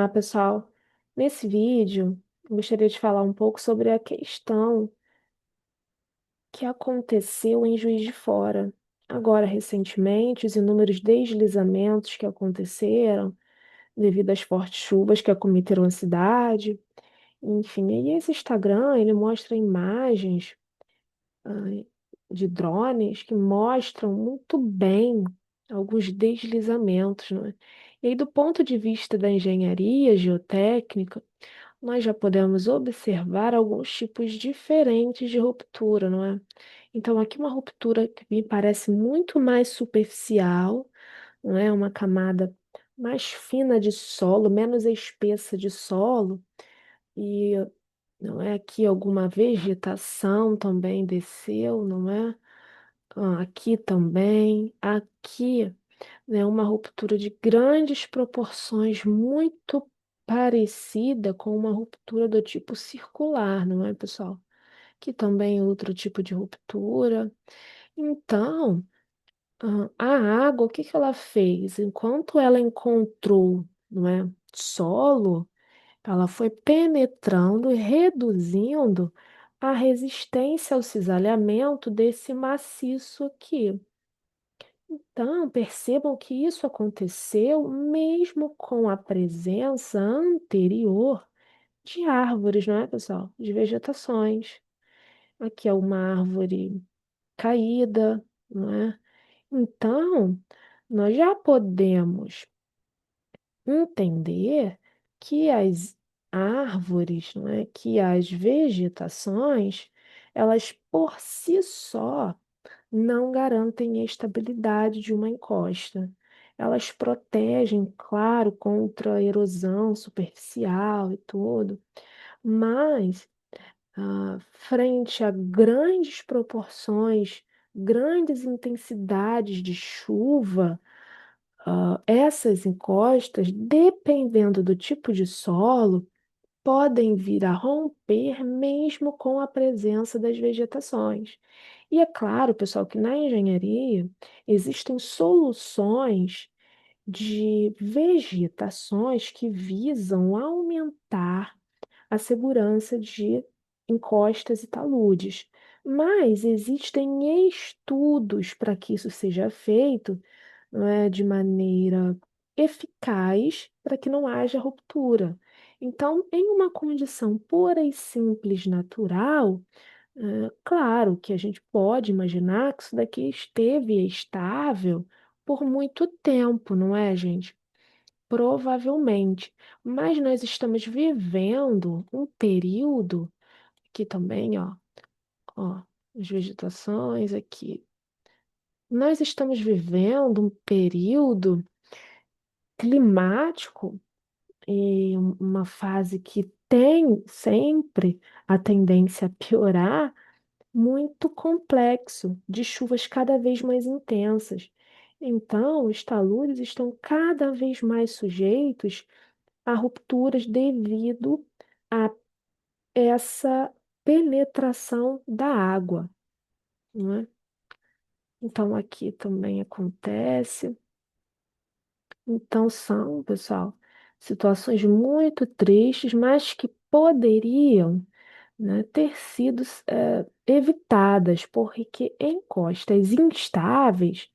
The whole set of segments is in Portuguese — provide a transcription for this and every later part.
Olá, pessoal. Nesse vídeo, eu gostaria de falar um pouco sobre a questão que aconteceu em Juiz de Fora. Agora, recentemente, os inúmeros deslizamentos que aconteceram devido às fortes chuvas que acometeram a cidade. Enfim, e esse Instagram, ele mostra imagens, ah, de drones que mostram muito bem alguns deslizamentos, não é? E aí, do ponto de vista da engenharia geotécnica, nós já podemos observar alguns tipos diferentes de ruptura, não é? Então, aqui uma ruptura que me parece muito mais superficial, não é? Uma camada mais fina de solo, menos espessa de solo, e não é aqui alguma vegetação também desceu, não é? Aqui também, aqui, né, uma ruptura de grandes proporções, muito parecida com uma ruptura do tipo circular, não é, pessoal? Que também é outro tipo de ruptura. Então, a água, o que que ela fez? Enquanto ela encontrou, não é, solo, ela foi penetrando e reduzindo a resistência ao cisalhamento desse maciço aqui. Então, percebam que isso aconteceu mesmo com a presença anterior de árvores, não é, pessoal? De vegetações. Aqui é uma árvore caída, não é? Então, nós já podemos entender que as árvores, não é? Que as vegetações, elas por si só não garantem a estabilidade de uma encosta. Elas protegem, claro, contra a erosão superficial e tudo, mas frente a grandes proporções, grandes intensidades de chuva, essas encostas, dependendo do tipo de solo, podem vir a romper mesmo com a presença das vegetações. E é claro, pessoal, que na engenharia existem soluções de vegetações que visam aumentar a segurança de encostas e taludes. Mas existem estudos para que isso seja feito, não é, de maneira eficaz para que não haja ruptura. Então, em uma condição pura e simples natural, claro que a gente pode imaginar que isso daqui esteve estável por muito tempo, não é, gente? Provavelmente. Mas nós estamos vivendo um período aqui também, ó, as vegetações aqui. Nós estamos vivendo um período climático e uma fase que tem sempre a tendência a piorar, muito complexo, de chuvas cada vez mais intensas. Então, os taludes estão cada vez mais sujeitos a rupturas devido a essa penetração da água, não é? Então, aqui também acontece. Então, são, pessoal, situações muito tristes, mas que poderiam, né, ter sido evitadas, porque em costas instáveis,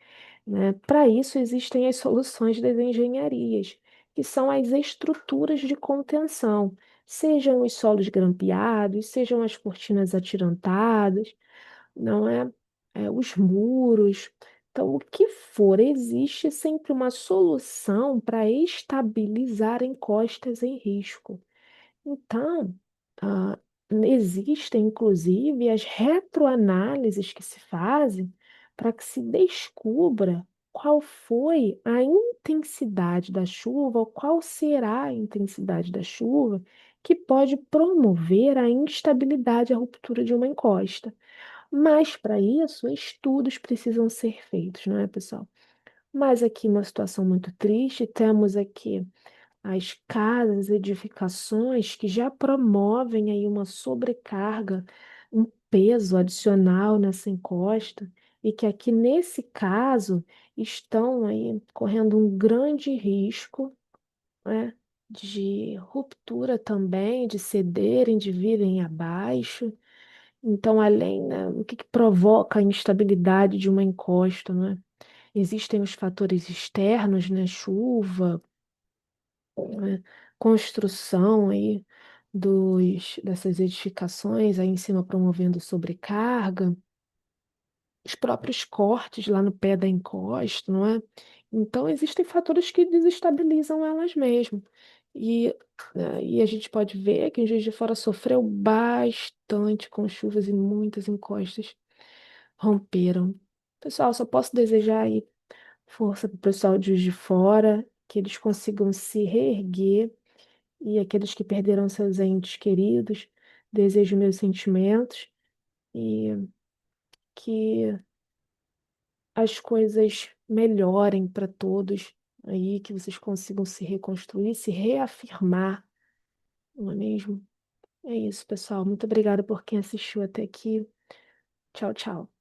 né, para isso existem as soluções das engenharias, que são as estruturas de contenção, sejam os solos grampeados, sejam as cortinas atirantadas, não é? Os muros. Então, o que for, existe sempre uma solução para estabilizar encostas em risco. Então, ah, existem inclusive as retroanálises que se fazem para que se descubra qual foi a intensidade da chuva, ou qual será a intensidade da chuva que pode promover a instabilidade, a ruptura de uma encosta. Mas para isso, estudos precisam ser feitos, não é, pessoal? Mas aqui uma situação muito triste, temos aqui as casas, edificações que já promovem aí uma sobrecarga, um peso adicional nessa encosta, e que aqui nesse caso estão aí correndo um grande risco, né? de ruptura também, de cederem, de virem abaixo. Então, além, né, o que que provoca a instabilidade de uma encosta, né? Existem os fatores externos, né? Chuva, né, construção aí dessas edificações aí em cima promovendo sobrecarga, os próprios cortes lá no pé da encosta, não é? Então, existem fatores que desestabilizam elas mesmo. E, e a gente pode ver que o Juiz de Fora sofreu bastante com chuvas e muitas encostas romperam. Pessoal, só posso desejar aí força para o pessoal de Juiz de Fora, que eles consigam se reerguer e aqueles que perderam seus entes queridos, desejo meus sentimentos e que as coisas melhorem para todos aí, que vocês consigam se reconstruir, se reafirmar, não é mesmo? É isso, pessoal. Muito obrigada por quem assistiu até aqui. Tchau, tchau.